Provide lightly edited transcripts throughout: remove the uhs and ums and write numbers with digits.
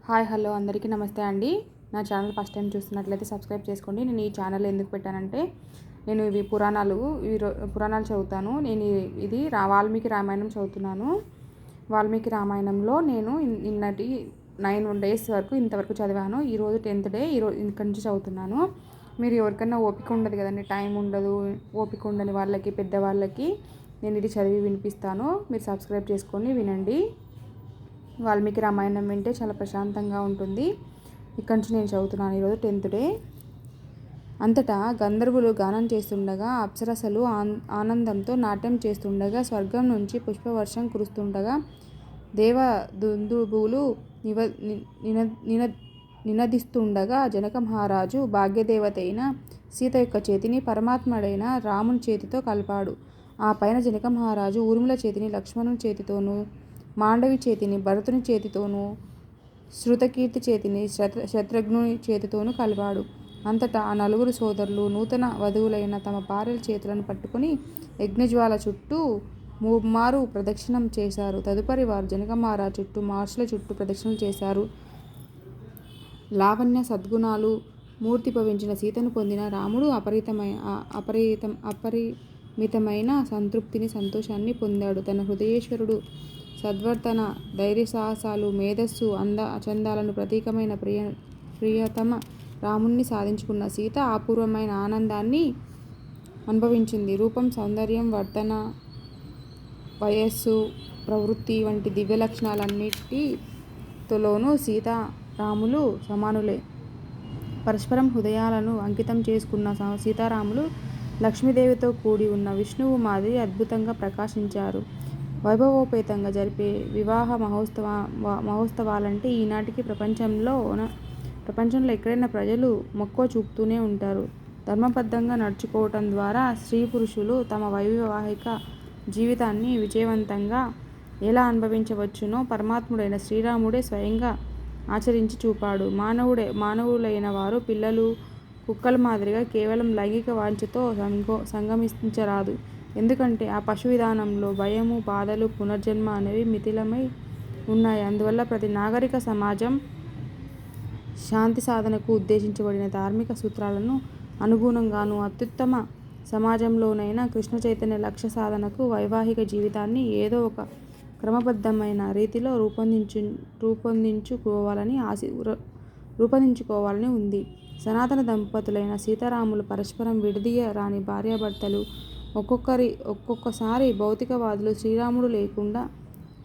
Hi hello అందరికీ నమస్తే అండి. నా ఛానల్ ఫస్ట్ టైం చూస్తున్నట్లయితే సబ్స్క్రైబ్ చేసుకోండి. నేను ఈ ఛానల్ ఎందుకు పెట్టానంటే నేను ఇవి పురాణాలు చదువుతాను. నేను ఇది వాల్మీకి రామాయణం చదువుతున్నాను. వాల్మీకి రామాయణంలో నేను నిన్నటి 9 days వరకు ఇంతవరకు చదివాను. ఈరోజు 10th day. ఇక్కడి నుంచి చదువుతున్నాను. మీరు ఎవరికైనా ఓపిక ఉండదు కదండి, టైం ఉండదు, ఓపిక ఉండని వాళ్ళకి, పెద్దవాళ్ళకి నేను ఇది చదివి వినిపిస్తాను. మీరు సబ్స్క్రైబ్ చేసుకొని వినండి. వాల్మీకి రామాయణం వింటే చాలా ప్రశాంతంగా ఉంటుంది. ఇక్కడి నుంచి నేను చదువుతున్నాను. ఈరోజు 10th day. అంతటా గంధర్వులు గానం చేస్తుండగా, అప్సరసలు ఆనందంతో నాట్యం చేస్తుండగా, స్వర్గం నుంచి పుష్పవర్షం కురుస్తుండగా, దేవదుందుభులు నినదిస్తుండగా, జనక మహారాజు భాగ్యదేవత అయిన సీత యొక్క చేతిని పరమాత్ముడైన రాముని చేతితో కలిపాడు. ఆ పైన జనక మహారాజు ఊర్మిళ చేతిని లక్ష్మణుని చేతితోనూ, మాండవి చేతిని భరతుని చేతితోనూ, శృతకీర్తి చేతిని శత్రుఘ్నుని చేతితోనూ కలిపాడు. అంతటా ఆ నలుగురు సోదరులు నూతన వధువులైన తమ భార్యల చేతులను పట్టుకుని యజ్ఞజ్వాల చుట్టూ ముమ్మారు ప్రదక్షిణం చేశారు. తదుపరి వారు జనక మహారాజు చుట్టూ, మహర్షుల చుట్టూ ప్రదక్షిణలు చేశారు. లావణ్య సద్గుణాలు మూర్తి భవించిన సీతను పొందిన రాముడు అపరిమితమైన సంతృప్తిని, సంతోషాన్ని పొందాడు. తన హృదయేశ్వరుడు సద్వర్తన, ధైర్యసాహసాలు, మేధస్సు, చందాలను ప్రతీకమైన ప్రియతమ రాముణ్ణి సాధించుకున్న సీత అపూర్వమైన ఆనందాన్ని అనుభవించింది. రూపం, సౌందర్యం, వర్తన, వయస్సు, ప్రవృత్తి వంటి దివ్య లక్షణాలన్నిటిలోనూ సీత రాములు సమానులే. పరస్పరం హృదయాలను అంకితం చేసుకున్న సీతారాములు లక్ష్మీదేవితో కూడి ఉన్న విష్ణువు మాదిరి అద్భుతంగా ప్రకాశించారు. వైభవోపేతంగా జరిపే వివాహ మహోత్సవాలంటే ఈనాటికి ప్రపంచంలో ఎక్కడైనా ప్రజలు మక్కువ చూపుతూనే ఉంటారు. ధర్మబద్ధంగా నడుచుకోవటం ద్వారా స్త్రీ పురుషులు తమ వైవాహిక జీవితాన్ని విజయవంతంగా ఎలా అనుభవించవచ్చునో పరమాత్ముడైన శ్రీరాముడే స్వయంగా ఆచరించి చూపాడు. మానవులైన వారు పిల్లలు, కుక్కల మాదిరిగా కేవలం లైంగిక వాంఛతో సంగమించరాదు. ఎందుకంటే ఆ పశు విధానంలో భయము, బాధలు, పునర్జన్మ అనేవి మితిలమై ఉన్నాయి. అందువల్ల ప్రతి నాగరిక సమాజం శాంతి సాధనకు ఉద్దేశించబడిన ధార్మిక సూత్రాలను అనుగుణంగాను, అత్యుత్తమ సమాజంలోనైనా కృష్ణ చైతన్య లక్ష్య సాధనకు వైవాహిక జీవితాన్ని ఏదో ఒక క్రమబద్ధమైన రీతిలో రూపొందించుకోవాలని ఉంది. సనాతన దంపతులైన సీతారాములు పరస్పరం విడదీయరాని భార్యాభర్తలు. ఒక్కొక్కసారి భౌతికవాదులు శ్రీరాముడు లేకుండా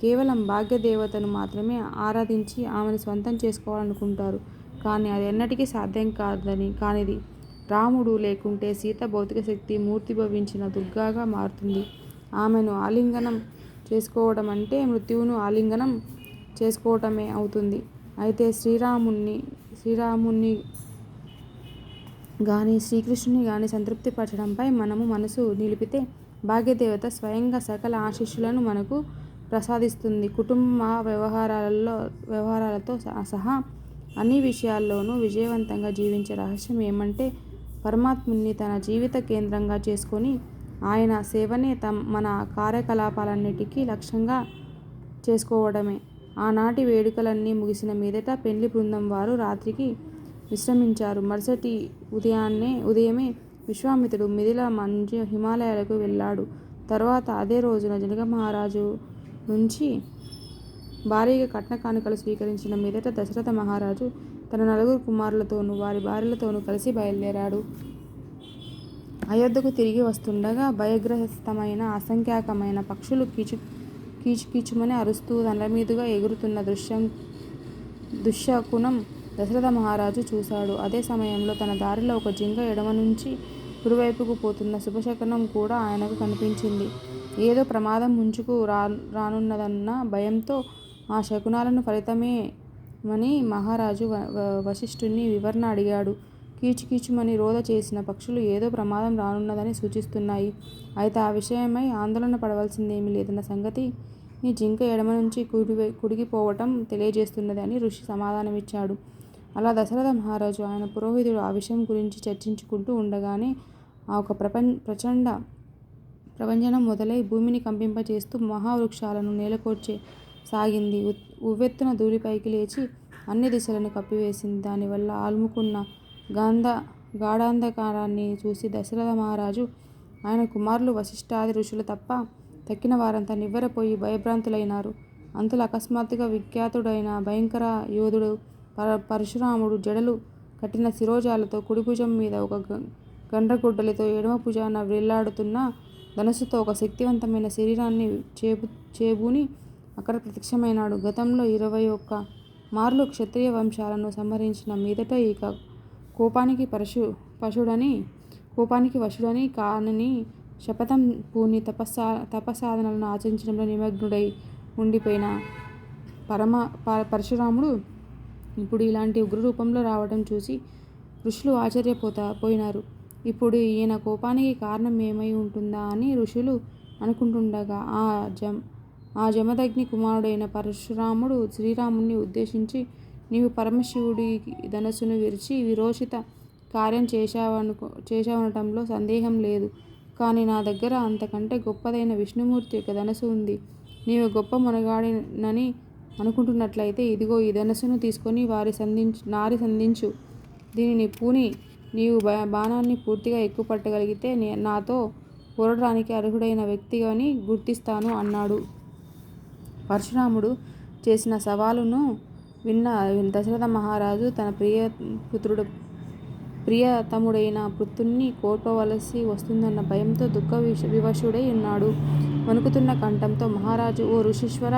కేవలం భాగ్యదేవతను మాత్రమే ఆరాధించి ఆమెను స్వంతం చేసుకోవాలనుకుంటారు. కానీ అది ఎన్నటికీ సాధ్యం కానిది. రాముడు లేకుంటే సీత భౌతిక శక్తి మూర్తిభవించిన దుర్గగా మారుతుంది. ఆమెను ఆలింగనం చేసుకోవడం అంటే మృత్యువును ఆలింగనం చేసుకోవటమే అవుతుంది. అయితే శ్రీరాముణ్ణి గాని, శ్రీకృష్ణుని గాని సంతృప్తిపరచడంపై మనము మనసు నిలిపితే భాగ్యదేవత స్వయంగా సకల ఆశీస్సులను మనకు ప్రసాదిస్తుంది. కుటుంబ వ్యవహారాలతో సహా అన్ని విషయాల్లోనూ విజయవంతంగా జీవించే రహస్యం ఏమంటే పరమాత్ముని తన జీవిత కేంద్రంగా చేసుకొని ఆయన సేవనే మన కార్యకలాపాలన్నిటికీ లక్ష్యంగా చేసుకోవడమే. ఆనాటి వేడుకలన్నీ ముగిసిన మీదట పెండ్లి బృందం వారు రాత్రికి విశ్రమించారు. మరుసటి ఉదయమే విశ్వామిత్రుడు మిథిల నుంచి హిమాలయాలకు వెళ్ళాడు. తరువాత అదే రోజున జనక మహారాజు నుంచి భారీగా కట్న కానుకలు స్వీకరించిన మీదట దశరథ మహారాజు తన 9 కుమారులతోనూ వారి భార్యలతోనూ కలిసి బయలుదేరాడు. అయోధ్యకు తిరిగి వస్తుండగా భయగ్రస్తమైన అసంఖ్యాకమైన పక్షులు కీచుకీచుమని అరుస్తూ తన మీదుగా ఎగురుతున్న దుశ్శకునం దశరథ మహారాజు చూశాడు. అదే సమయంలో తన దారిలో ఒక జింక ఎడమ నుంచి కుడివైపుకు పోతున్న శుభశకునం కూడా ఆయనకు కనిపించింది. ఏదో ప్రమాదం ముంచుకు రానున్నదన్న భయంతో ఆ శకునాలను ఫలితమేమని మహారాజు వశిష్ఠుని వివరణ అడిగాడు. కీచుకీచుమని రోద చేసిన పక్షులు ఏదో ప్రమాదం రానున్నదని సూచిస్తున్నాయి. అయితే ఆ విషయమై ఆందోళన పడవలసిందేమీ లేదన్న సంగతి జింక ఎడమ నుంచి కుడికి పోవటం తెలియజేస్తున్నది అని ఋషి సమాధానమిచ్చాడు. అలా దశరథ మహారాజు, ఆయన పురోహితుడు ఆ విషయం గురించి చర్చించుకుంటూ ఉండగానే ఒక ప్రచండ ప్రభంజనం మొదలై భూమిని కంపింపచేస్తూ మహావృక్షాలను నేలకొల్చే సాగింది. ఉవ్వెత్తున ధూళి పైకి లేచి అన్ని దిశలను కప్పివేసింది. దానివల్ల అలుముకున్న గాంధ గాఢాంధకారాన్ని చూసి దశరథ మహారాజు, ఆయన కుమారులు వశిష్ఠాది ఋషులు తప్ప తక్కిన వారంతా నివ్వెరపోయి భయభ్రాంతులైనారు. అంతలో అకస్మాత్తుగా విఖ్యాతుడైన భయంకర యోధుడు పరశురాముడు జడలు కట్టిన శిరోజాలతో, కుడిభుజం మీద ఒక గండ్రగొడ్డలితో, ఎడమ భుజాన వ్రేలాడుతున్న ధనుస్సుతో ఒక శక్తివంతమైన శరీరాన్ని చేబూని అక్కడ ప్రత్యక్షమైనాడు. గతంలో 21 మార్లు క్షత్రియ వంశాలను సంహరించిన మీదట ఇక కోపానికి వశుడని కానని శపథం పూని తపసాధనలను ఆచరించడంలో నిమగ్నుడై ఉండిపోయిన పరశురాముడు ఇప్పుడు ఇలాంటి ఉగ్రరూపంలో రావడం చూసి ఋషులు పోయినారు. ఇప్పుడు ఈయన కోపానికి కారణం ఏమై ఉంటుందా అని ఋషులు అనుకుంటుండగా ఆ జమదగ్ని కుమారుడైన పరశురాముడు శ్రీరాముని ఉద్దేశించి, నీవు పరమశివుడి ధనస్సును విరిచి విరోచిత కార్యం చేశావనటంలో సందేహం లేదు. కానీ నా దగ్గర అంతకంటే గొప్పదైన విష్ణుమూర్తి యొక్క ధనస్సు ఉంది. నీవు గొప్ప మొనగాడినని అనుకుంటున్నట్లయితే ఇదిగో ఈ ధనస్సును తీసుకొని నారి సంధించు. దీనిని పూని నీవు బాణాన్ని పూర్తిగా ఎక్కుపట్టగలిగితే నాతో పోరాడడానికి అర్హుడైన వ్యక్తిని గుర్తిస్తాను అన్నాడు. పరశురాముడు చేసిన సవాలును విన్న దశరథ మహారాజు తన ప్రియతముడైన పుత్రుణ్ణి కోల్పోవలసి వస్తుందన్న భయంతో దుఃఖ వివశుడై ఉన్నాడు. వణుకుతున్న కంఠంతో మహారాజు, ఓ ఋషీశ్వర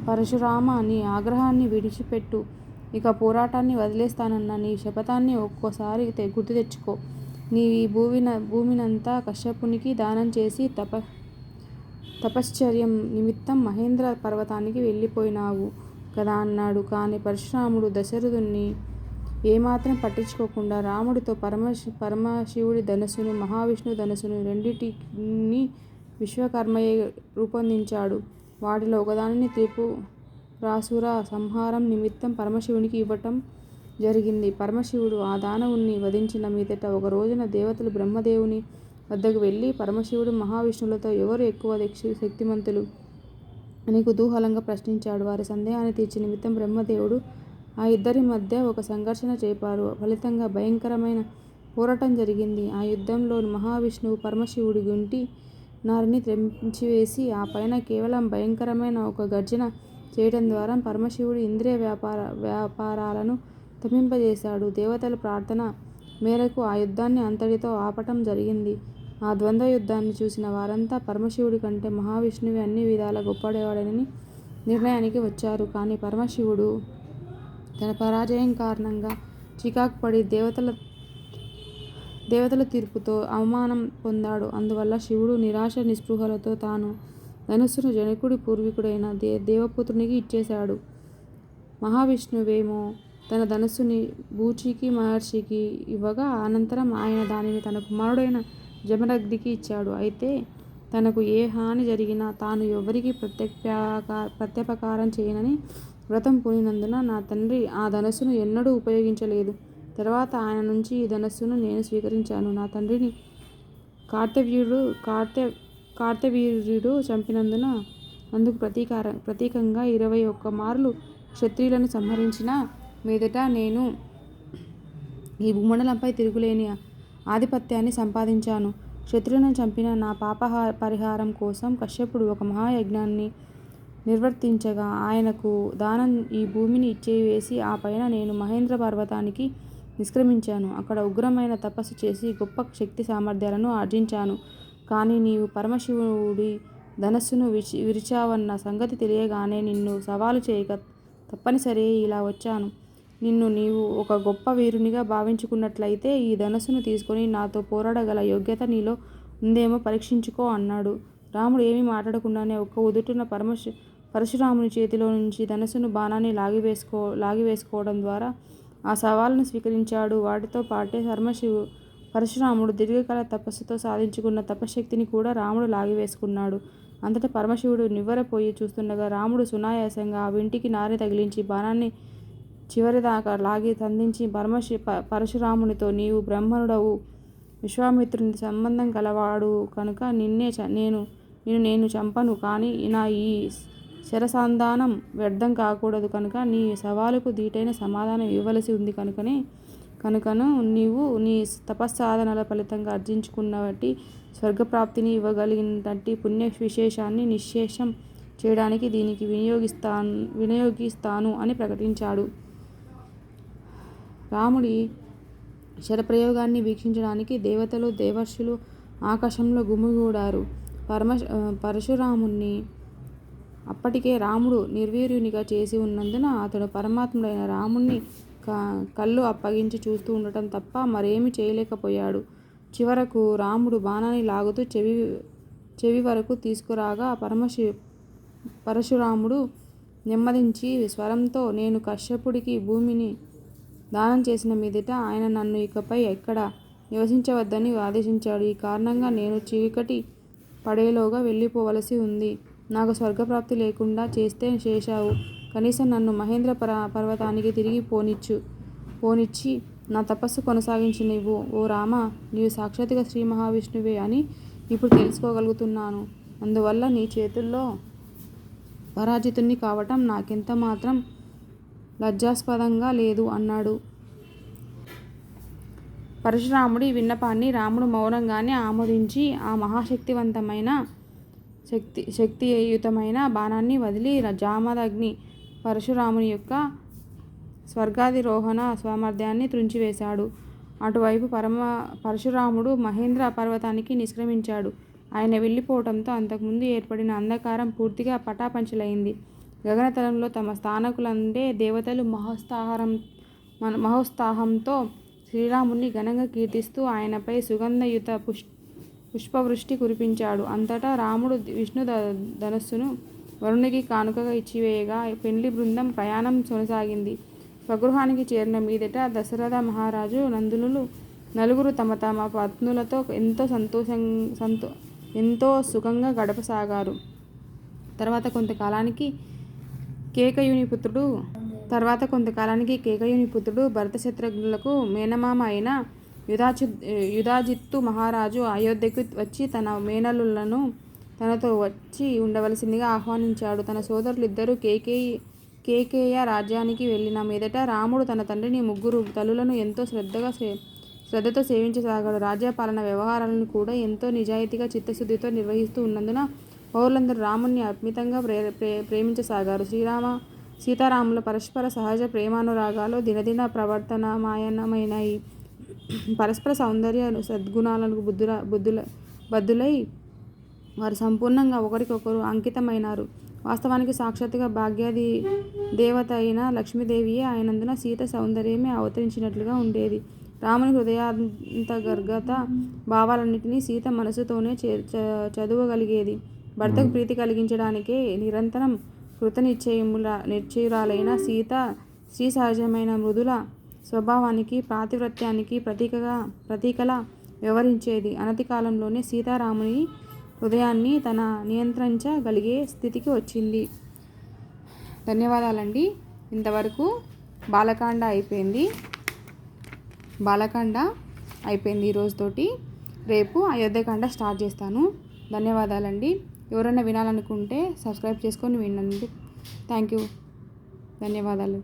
పరశురామ, నీ ఆగ్రహాన్ని విడిచిపెట్టు. ఇక పోరాటాన్ని వదిలేస్తానన్న నీ శపథాన్ని ఒక్కోసారి గుర్తు తెచ్చుకో. నీవు ఈ భూమినంతా కశ్యపునికి దానం చేసి తపశ్చర్యం నిమిత్తం మహేంద్ర పర్వతానికి వెళ్ళిపోయినావు కదా అన్నాడు. కానీ పరశురాముడు దశరథుణ్ణి ఏమాత్రం పట్టించుకోకుండా రాముడితో పరమశివుడి ధనస్సును, మహావిష్ణు ధనస్సును రెండింటినీ విశ్వకర్మయే రూపొందించాడు. వాటిలో ఒకదానిని త్రిపురాసుర సంహారం నిమిత్తం పరమశివునికి ఇవ్వటం జరిగింది. పరమశివుడు ఆ దానవుణ్ణి వధించిన మీదట ఒక రోజున దేవతలు బ్రహ్మదేవుని వద్దకు వెళ్ళి, పరమశివుడు మహావిష్ణువులతో ఎవరు ఎక్కువ శక్తిమంతులు అని కుతూహలంగా ప్రశ్నించాడు. వారి సందేహాన్ని తీర్చే నిమిత్తం బ్రహ్మదేవుడు ఆ ఇద్దరి మధ్య ఒక సంఘర్షణ చేపారు. ఫలితంగా భయంకరమైన పోరాటం జరిగింది. ఆ యుద్ధంలో మహావిష్ణువు పరమశివుడి గుంటి నారిని త్రెంచివేసి ఆ పైన కేవలం భయంకరమైన ఒక గర్జన చేయటం ద్వారా పరమశివుడి ఇంద్రియ వ్యాపారాలను తప్పింపజేశాడు. దేవతల ప్రార్థన మేరకు ఆ యుద్ధాన్ని అంతటితో ఆపటం జరిగింది. ఆ ద్వంద్వ యుద్ధాన్ని చూసిన వారంతా పరమశివుడి కంటే మహావిష్ణువే అన్ని విధాలా గొప్పవాడని నిర్ణయానికి వచ్చారు. కానీ పరమశివుడు తన పరాజయం కారణంగా చికాకు పడి దేవతల తీర్పుతో అవమానం పొందాడు. అందువల్ల శివుడు నిరాశ నిస్పృహలతో తాను ధనుస్సును జనకుడి పూర్వీకుడైన దేవపుత్రునికి ఇచ్చేశాడు. మహావిష్ణువేమో తన ధనుస్సుని బూచికి మహర్షికి ఇవ్వగా అనంతరం ఆయన దానిని తన కుమారుడైన జమదగ్నికి ఇచ్చాడు. అయితే తనకు ఏ హాని జరిగినా తాను ఎవరికీ ప్రత్యుపకారం చేయనని వ్రతం పూనినందున నా తండ్రి ఆ ధనస్సును ఎన్నడూ ఉపయోగించలేదు. తర్వాత ఆయన నుంచి ఈ ధనస్సును నేను స్వీకరించాను. నా తండ్రిని కార్తవీర్యుడు చంపినందున అందుకు ప్రతీకంగా 21 మార్లు క్షత్రియులను సంహరించిన మీదట నేను ఈ భూమండలంపై తిరుగులేని ఆధిపత్యాన్ని సంపాదించాను. క్షత్రియులను చంపిన నా పాప పరిహారం కోసం కశ్యపుడు ఒక మహాయజ్ఞాన్ని నిర్వర్తించగా ఆయనకు దానం ఈ భూమిని ఇచ్చేవేసి ఆ పైన నేను మహేంద్ర పర్వతానికి నిష్క్రమించాను. అక్కడ ఉగ్రమైన తపస్సు చేసి గొప్ప శక్తి సామర్థ్యాలను ఆర్జించాను. కానీ నీవు పరమశివుడి ధనస్సును విరిచావన్న సంగతి తెలియగానే నిన్ను సవాలు చేయక తప్పనిసరి ఇలా వచ్చాను. నీవు ఒక గొప్ప వీరునిగా భావించుకున్నట్లయితే ఈ ధనస్సును తీసుకొని నాతో పోరాడగల యోగ్యత నీలో ఉందేమో పరీక్షించుకో అన్నాడు. రాముడు ఏమీ మాట్లాడకుండానే ఒక్క ఉదుటున పరశురాముని చేతిలో నుంచి ధనస్సును బాణాన్ని లాగివేసుకోవడం ద్వారా ఆ సవాలును స్వీకరించాడు. వాటితో పాటే పరశురాముడు దీర్ఘకాల తపస్సుతో సాధించుకున్న తపశ్శక్తిని కూడా రాముడు లాగివేసుకున్నాడు. అంతటా పరమశివుడు నివ్వెరపోయి చూస్తుండగా రాముడు సునాయాసంగా ఆ వింటికి నారి తగిలించి బాణాన్ని చివరిదాకా లాగి సంధించి పరశురామునితో, నీవు బ్రాహ్మణుడవు, విశ్వామిత్రుని సంబంధం కలవాడు కనుక నిన్ను నేను చంపను. కానీ నా ఈ శరసంధానం వ్యర్థం కాకూడదు కనుక నీ సవాలుకు దీటైన సమాధానం ఇవ్వవలసి ఉంది కనుకను నీవు నీ తపస్సాధనల ఫలితంగా ఆర్జించుకున్నట్టి స్వర్గప్రాప్తిని ఇవ్వగలిగినట్టి పుణ్య విశేషాన్ని నిశ్శేషం చేయడానికి దీనికి వినియోగిస్తాను అని ప్రకటించాడు. రాముడి శరప్రయోగాన్ని వీక్షించడానికి దేవతలు దేవర్షులు ఆకాశంలో గుమిగూడారు. పరశురాముణ్ణి అప్పటికే రాముడు నిర్వీర్యునిగా చేసి ఉన్నందున అతడు పరమాత్ముడైన రాముణ్ణి కళ్ళు అప్పగించి చూస్తూ ఉండటం తప్ప మరేమీ చేయలేకపోయాడు. చివరకు రాముడు బాణాన్ని లాగుతూ చెవి వరకు తీసుకురాగా పరశురాముడు నెమ్మదించి స్వరంతో, నేను కశ్యపుడికి భూమిని దానం చేసిన మీదట ఆయన నన్ను ఇకపై ఎక్కడ నివసించవద్దని ఆదేశించాడు. ఈ కారణంగా నేను చీకటి పడేలోగా వెళ్ళిపోవలసి ఉంది. నాకు స్వర్గప్రాప్తి లేకుండా చేశావు. కనీసం నన్ను మహేంద్ర పర్వతానికి తిరిగి పోనిచ్చి నా తపస్సు కొనసాగించనివ్వు. ఓ రామ, నీవు సాక్షాత్తుగా శ్రీ మహావిష్ణువే అని ఇప్పుడు తెలుసుకోగలుగుతున్నాను. అందువల్ల నీ చేతుల్లో పరాజితుణ్ణి కావటం నాకెంత మాత్రం లజ్జాస్పదంగా లేదు అన్నాడు. పరశురాముడి విన్నపాన్ని రాముడు మౌనంగానే ఆమోదించి ఆ మహాశక్తివంతమైన శక్తియుతమైన బాణాన్ని వదిలి జామదగ్ని పరశురాముని యొక్క స్వర్గాధిరోహణ సామర్థ్యాన్ని త్రుంచివేశాడు. అటువైపు పరశురాముడు మహేంద్ర పర్వతానికి నిష్క్రమించాడు. ఆయన వెళ్ళిపోవటంతో అంతకుముందు ఏర్పడిన అంధకారం పూర్తిగా పటాపంచలైంది. గగనతలంలో తమ స్థానకులందే దేవతలు మహోత్సాహంతో శ్రీరాముని ఘనంగా కీర్తిస్తూ ఆయనపై సుగంధయుత పుష్పవృష్టి కురిపించాడు. అంతటా రాముడు విష్ణు ధనస్సును వరుణునికి కానుకగా ఇచ్చివేయగా పెండ్లి బృందం ప్రయాణం కొనసాగింది. స్వగృహానికి చేరిన మీదట దశరథ మహారాజు నందులు నలుగురు తమ తమ పత్నులతో ఎంతో సుఖంగా గడపసాగారు. తర్వాత కొంతకాలానికి కేకయుని పుత్రుడు భరతశత్రుఘ్నులకు మేనమామ అయిన యుధాజిత్తు మహారాజు అయోధ్యకు వచ్చి తన మేనల్లులను తనతో వచ్చి ఉండవలసిందిగా ఆహ్వానించాడు. తన సోదరులిద్దరూ కేకేయ రాజ్యానికి వెళ్ళిన మీదట రాముడు తన తండ్రిని ముగ్గురు తల్లులను ఎంతో శ్రద్ధతో సేవించసాగాడు. రాజ్యపాలన వ్యవహారాలను కూడా ఎంతో నిజాయితీగా చిత్తశుద్ధితో నిర్వహిస్తూ ఉన్నందున పౌరులందరూ రాముణ్ణి అమితంగా ప్రేమించసాగారు. సీతారాముల పరస్పర సహజ ప్రేమానురాగాలు దినదిన ప్రవర్తనమాయనమైనాయి. పరస్పర సౌందర్య సద్గుణాలకు బద్దులై వారు సంపూర్ణంగా ఒకరికొకరు అంకితమైనారు. వాస్తవానికి సాక్షాత్తుగా భాగ్యాది దేవత అయిన లక్ష్మీదేవియే అయినందున సీత సౌందర్యమే అవతరించినట్లుగా ఉండేది. రాముని హృదయాంతర్గత భావాలన్నింటినీ సీత మనసుతోనే చదువగలిగేది. భర్తకు ప్రీతి కలిగించడానికే నిరంతరం నిశ్చయురాలైన సీత స్త్రీ సహజమైన మృదుల స్వభావానికి పాతివ్రత్యానికి ప్రతీకలా వ్యవహరించేది. అనతి కాలంలోనే సీతారాముని హృదయాన్ని తన నియంత్రించగలిగే స్థితికి వచ్చింది. ధన్యవాదాలండి. ఇంతవరకు బాలకాండ అయిపోయింది ఈ రోజుతోటి. రేపు అయోధ్యకాండ స్టార్ట్ చేస్తాను. ధన్యవాదాలండి. ఎవరైనా వినాలనుకుంటే సబ్స్క్రైబ్ చేసుకొని వినండి. Thank you. ధన్యవాదాలు.